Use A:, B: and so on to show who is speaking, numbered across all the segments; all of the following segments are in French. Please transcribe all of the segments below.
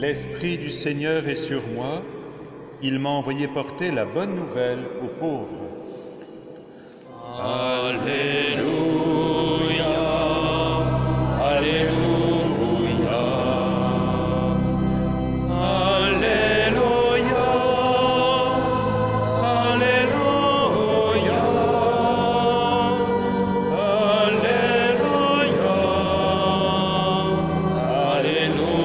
A: L'Esprit du Seigneur est sur moi, il m'a envoyé porter la bonne nouvelle aux pauvres.
B: Alléluia, Alléluia, Alléluia, Alléluia, Alléluia, Alléluia,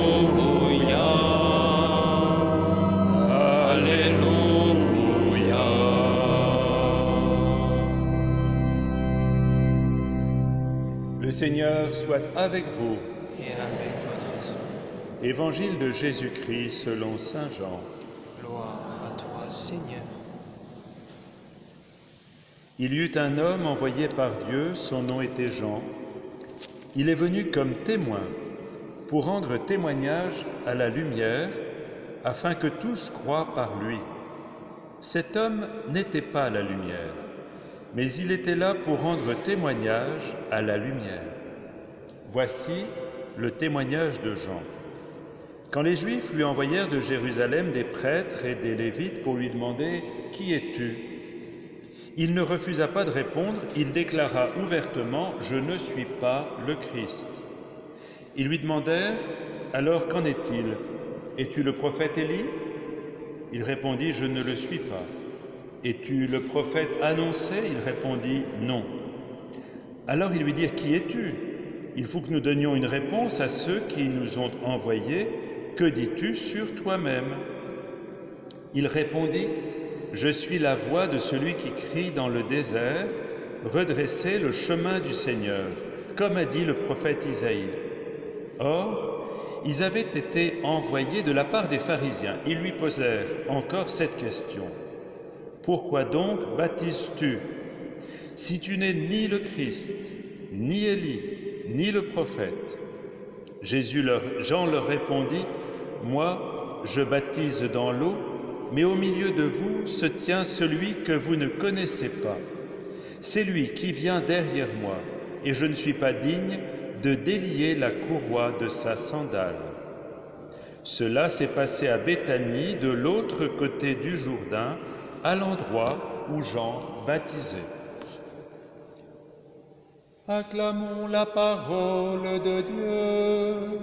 B: Alléluia.
A: Le Seigneur soit avec vous.
B: Et avec votre esprit.
A: Évangile de Jésus-Christ selon saint Jean.
B: Gloire à toi, Seigneur.
A: Il y eut un homme envoyé par Dieu, son nom était Jean. Il est venu comme témoin pour rendre témoignage à la lumière, afin que tous croient par lui. Cet homme n'était pas la lumière, mais il était là pour rendre témoignage à la lumière. Voici le témoignage de Jean. Quand les Juifs lui envoyèrent de Jérusalem des prêtres et des Lévites pour lui demander « Qui es-tu » il ne refusa pas de répondre, il déclara ouvertement « Je ne suis pas le Christ ». Ils lui demandèrent « Alors qu'en est-il? Es-tu le prophète Élie » Il répondit « Je ne le suis pas ». « Es-tu le prophète annoncé » Il répondit « Non ». Alors ils lui dirent « Qui es-tu » Il faut que nous donnions une réponse à ceux qui nous ont envoyés. « Que dis-tu sur toi-même » Il répondit « Je suis la voix de celui qui crie dans le désert, redressez le chemin du Seigneur, comme a dit le prophète Isaïe. » Or, ils avaient été envoyés de la part des pharisiens. Ils lui posèrent encore cette question. « Pourquoi donc baptises-tu, si tu n'es ni le Christ, ni Élie, ni le prophète ?» Jean leur répondit, « Moi, je baptise dans l'eau, mais au milieu de vous se tient celui que vous ne connaissez pas. C'est lui qui vient derrière moi, et je ne suis pas digne de délier la courroie de sa sandale. » Cela s'est passé à Béthanie, de l'autre côté du Jourdain, à l'endroit où Jean baptisait. Acclamons la parole de Dieu.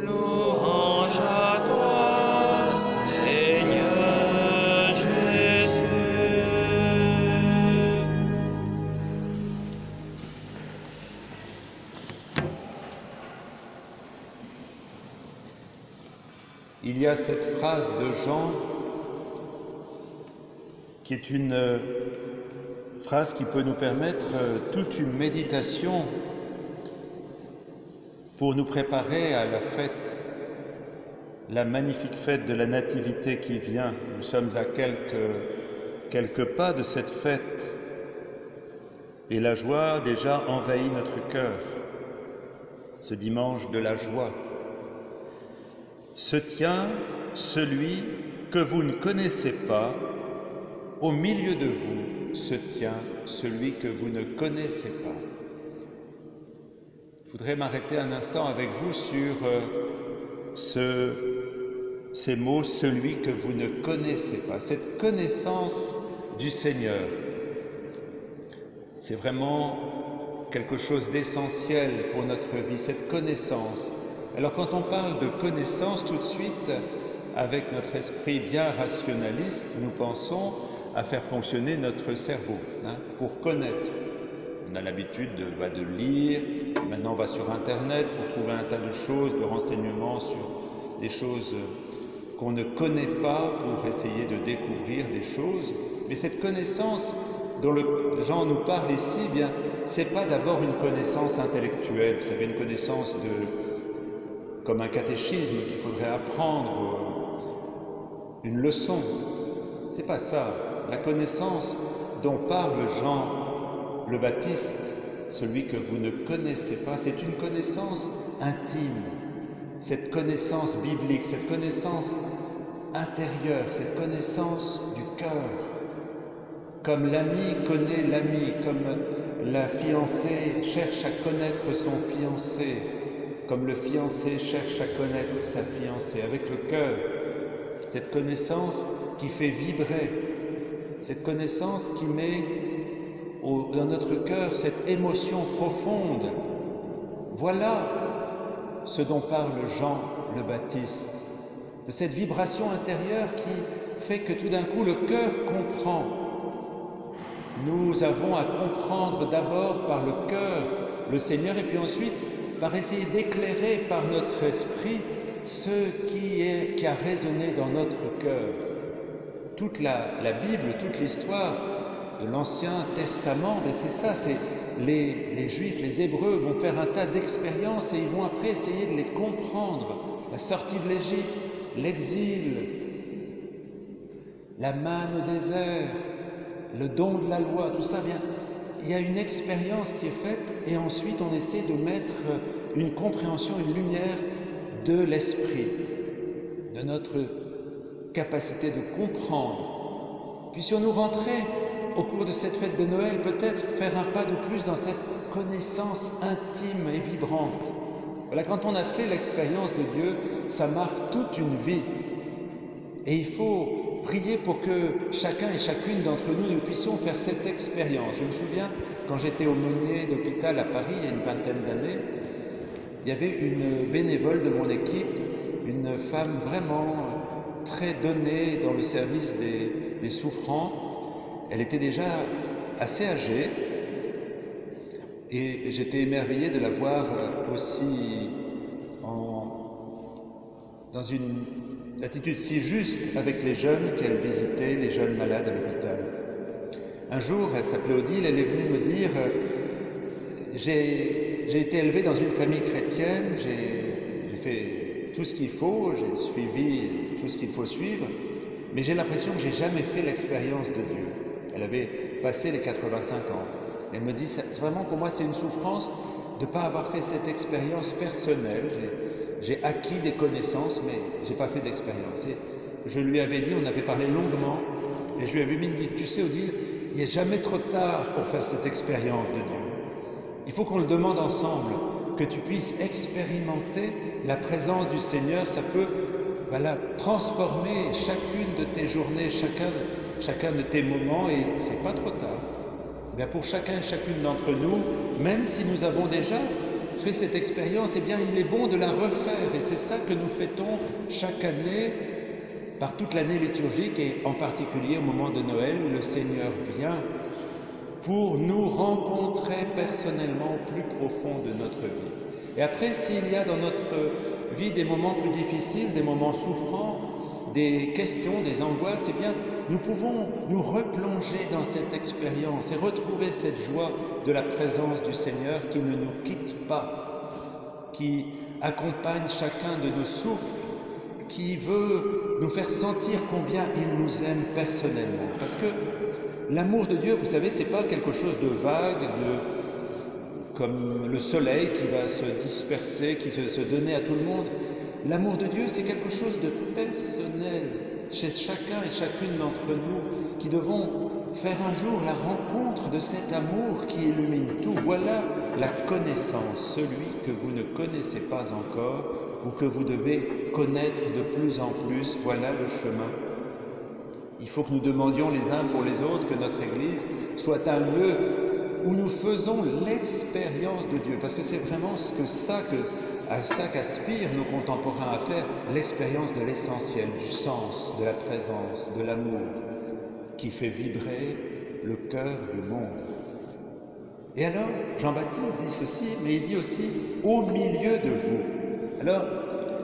B: Louange à toi, Seigneur Jésus.
A: Il y a cette phrase de Jean qui est une phrase qui peut nous permettre toute une méditation pour nous préparer à la fête, la magnifique fête de la Nativité qui vient. Nous sommes à quelques pas de cette fête et la joie déjà envahit notre cœur. Ce dimanche de la joie se tient celui que vous ne connaissez pas, au milieu de vous se tient celui que vous ne connaissez pas. Je voudrais m'arrêter un instant avec vous sur ces mots, celui que vous ne connaissez pas. Cette connaissance du Seigneur, c'est vraiment quelque chose d'essentiel pour notre vie, cette connaissance. Alors quand on parle de connaissance, tout de suite, avec notre esprit bien rationaliste, nous pensons à faire fonctionner notre cerveau, pour connaître. On a l'habitude de lire, maintenant on va sur Internet pour trouver un tas de choses, de renseignements sur des choses qu'on ne connaît pas pour essayer de découvrir des choses. Mais cette connaissance dont Jean nous parle ici, eh bien, c'est pas d'abord une connaissance intellectuelle, vous savez, une connaissance comme un catéchisme qu'il faudrait apprendre, une leçon. C'est pas ça. La connaissance dont parle Jean le Baptiste, celui que vous ne connaissez pas, c'est une connaissance intime, cette connaissance biblique, cette connaissance intérieure, cette connaissance du cœur. Comme l'ami connaît l'ami, comme la fiancée cherche à connaître son fiancé, comme le fiancé cherche à connaître sa fiancée, avec le cœur. Cette connaissance qui fait vibrer, cette connaissance qui met dans notre cœur cette émotion profonde. Voilà ce dont parle Jean le Baptiste, de cette vibration intérieure qui fait que tout d'un coup le cœur comprend. Nous avons à comprendre d'abord par le cœur le Seigneur et puis ensuite par essayer d'éclairer par notre esprit ce qui a résonné dans notre cœur. Toute la Bible, toute l'histoire de l'Ancien Testament, c'est ça, c'est les Juifs, les Hébreux vont faire un tas d'expériences et ils vont après essayer de les comprendre. La sortie de l'Égypte, l'exil, la manne au désert, le don de la loi, tout ça, bien, il y a une expérience qui est faite et ensuite on essaie de mettre une compréhension, une lumière de l'esprit, de notre capacité de comprendre. Puissions-nous rentrer au cours de cette fête de Noël, peut-être faire un pas de plus dans cette connaissance intime et vibrante. Voilà, quand on a fait l'expérience de Dieu, ça marque toute une vie. Et il faut prier pour que chacun et chacune d'entre nous, nous puissions faire cette expérience. Je me souviens, quand j'étais aumônier d'hôpital à Paris, il y a une vingtaine d'années, il y avait une bénévole de mon équipe, une femme vraiment très donnée dans le service des souffrants. Elle était déjà assez âgée et j'étais émerveillé de la voir aussi dans une attitude si juste avec les jeunes qu'elle visitait, les jeunes malades à l'hôpital. Un jour, elle s'appelait Odile, elle est venue me dire « J'ai été élevée dans une famille chrétienne, j'ai fait tout ce qu'il faut, j'ai suivi tout ce qu'il faut suivre, mais j'ai l'impression que j'ai jamais fait l'expérience de Dieu. » Elle avait passé les 85 ans. Elle me dit, vraiment pour moi c'est une souffrance de ne pas avoir fait cette expérience personnelle. J'ai acquis des connaissances, mais je n'ai pas fait d'expérience. Et je lui avais dit, on avait parlé longuement, et je lui avais dit, tu sais Odile, il n'est jamais trop tard pour faire cette expérience de Dieu. Il faut qu'on le demande ensemble, que tu puisses expérimenter la présence du Seigneur. Ça peut transformer chacune de tes journées, chacun de tes moments, et c'est pas trop tard. Bien, pour chacun et chacune d'entre nous, même si nous avons déjà fait cette expérience, eh bien il est bon de la refaire, et c'est ça que nous fêtons chaque année, par toute l'année liturgique, et en particulier au moment de Noël. Le Seigneur vient pour nous rencontrer personnellement au plus profond de notre vie. Et après, s'il y a dans notre vie des moments plus difficiles, des moments souffrants, des questions, des angoisses, eh bien, nous pouvons nous replonger dans cette expérience et retrouver cette joie de la présence du Seigneur qui ne nous quitte pas, qui accompagne chacun de nos souffles, qui veut nous faire sentir combien il nous aime personnellement. Parce que l'amour de Dieu, vous savez, ce n'est pas quelque chose de vague, comme le soleil qui va se disperser, qui va se donner à tout le monde. L'amour de Dieu, c'est quelque chose de personnel chez chacun et chacune d'entre nous qui devons faire un jour la rencontre de cet amour qui illumine tout. Voilà la connaissance, celui que vous ne connaissez pas encore ou que vous devez connaître de plus en plus. Voilà le chemin. Il faut que nous demandions les uns pour les autres que notre Église soit un lieu où nous faisons l'expérience de Dieu, parce que c'est vraiment à ça qu'aspirent nos contemporains à faire, l'expérience de l'essentiel, du sens, de la présence, de l'amour, qui fait vibrer le cœur du monde. Et alors, Jean-Baptiste dit ceci, mais il dit aussi « au milieu de vous ». Alors,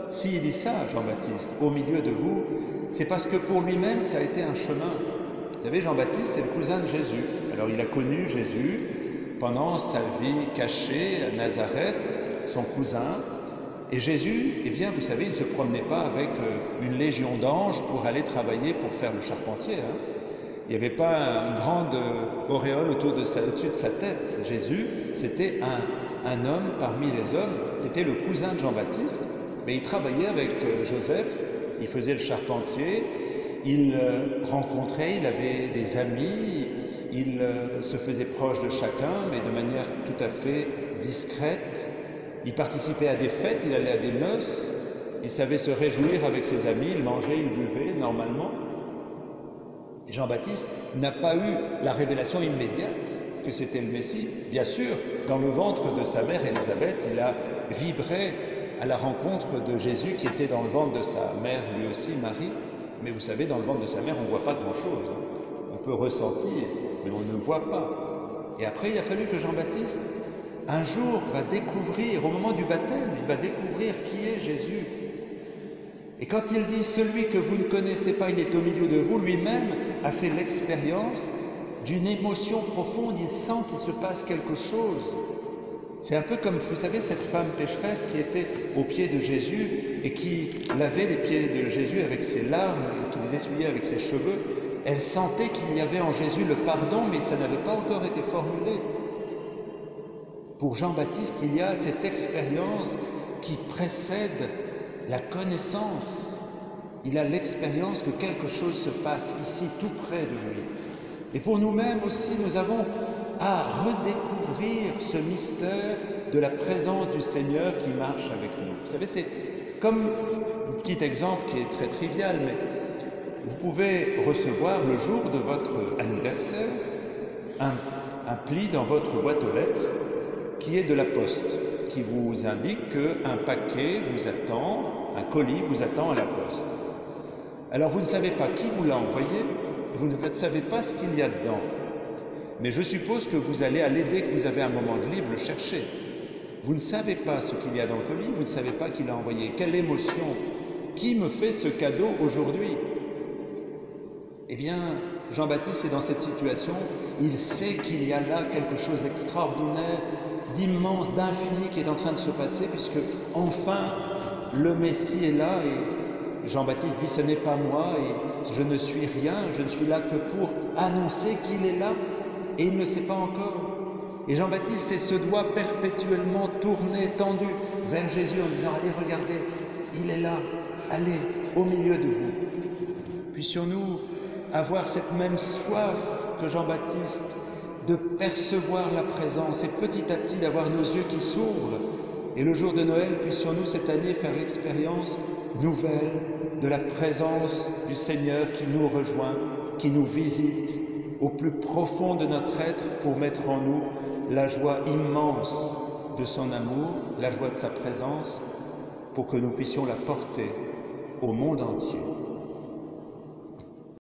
A: s'il dit ça, Jean-Baptiste, « au milieu de vous », c'est parce que pour lui-même, ça a été un chemin. Vous savez, Jean-Baptiste, c'est le cousin de Jésus. Alors, il a connu Jésus pendant sa vie cachée à Nazareth, son cousin. Et Jésus, eh bien, vous savez, il ne se promenait pas avec une légion d'anges pour aller travailler, pour faire le charpentier. Il n'y avait pas une grande auréole au-dessus de sa tête. Jésus, c'était un homme parmi les hommes. C'était le cousin de Jean-Baptiste, mais il travaillait avec Joseph. Il faisait le charpentier, il rencontrait, il avait des amis, il se faisait proche de chacun, mais de manière tout à fait discrète. Il participait à des fêtes, il allait à des noces, il savait se réjouir avec ses amis, il mangeait, il buvait normalement. Et Jean-Baptiste n'a pas eu la révélation immédiate que c'était le Messie. Bien sûr, dans le ventre de sa mère Élisabeth, il a vibré à la rencontre de Jésus qui était dans le ventre de sa mère, lui aussi, Marie. Mais vous savez, dans le ventre de sa mère, on ne voit pas grand-chose. On peut ressentir, mais on ne voit pas. Et après, il a fallu que Jean-Baptiste, un jour, va découvrir, au moment du baptême, il va découvrir qui est Jésus. Et quand il dit « celui que vous ne connaissez pas, il est au milieu de vous », lui-même a fait l'expérience d'une émotion profonde, il sent qu'il se passe quelque chose. C'est un peu comme, vous savez, cette femme pécheresse qui était aux pieds de Jésus et qui lavait les pieds de Jésus avec ses larmes et qui les essuyait avec ses cheveux. Elle sentait qu'il y avait en Jésus le pardon, mais ça n'avait pas encore été formulé. Pour Jean-Baptiste, il y a cette expérience qui précède la connaissance. Il a l'expérience que quelque chose se passe ici, tout près de lui. Et pour nous-mêmes aussi, nous avons à redécouvrir ce mystère de la présence du Seigneur qui marche avec nous. Vous savez, c'est comme un petit exemple qui est très trivial, mais vous pouvez recevoir le jour de votre anniversaire un pli dans votre boîte aux lettres qui est de la poste, qui vous indique qu'un paquet vous attend, un colis vous attend à la poste. Alors vous ne savez pas qui vous l'a envoyé, vous ne savez pas ce qu'il y a dedans. Mais je suppose que vous allez aller, dès que vous avez un moment de libre, le chercher. Vous ne savez pas ce qu'il y a dans le colis, vous ne savez pas qui l'a envoyé. Quelle émotion! Qui me fait ce cadeau aujourd'hui? Eh bien, Jean-Baptiste est dans cette situation, il sait qu'il y a là quelque chose d'extraordinaire, d'immense, d'infini qui est en train de se passer, puisque enfin le Messie est là et Jean-Baptiste dit « ce n'est pas moi et je ne suis rien, je ne suis là que pour annoncer qu'il est là » et il ne sait pas encore. Et Jean-Baptiste se doit perpétuellement tourner, tendu vers Jésus en disant « allez, regardez, il est là, allez, au milieu de vous ». Puissions-nous avoir cette même soif que Jean-Baptiste de percevoir la présence et petit à petit d'avoir nos yeux qui s'ouvrent. Et le jour de Noël, puissions-nous cette année faire l'expérience nouvelle de la présence du Seigneur qui nous rejoint, qui nous visite au plus profond de notre être pour mettre en nous la joie immense de son amour, la joie de sa présence, pour que nous puissions la porter au monde entier.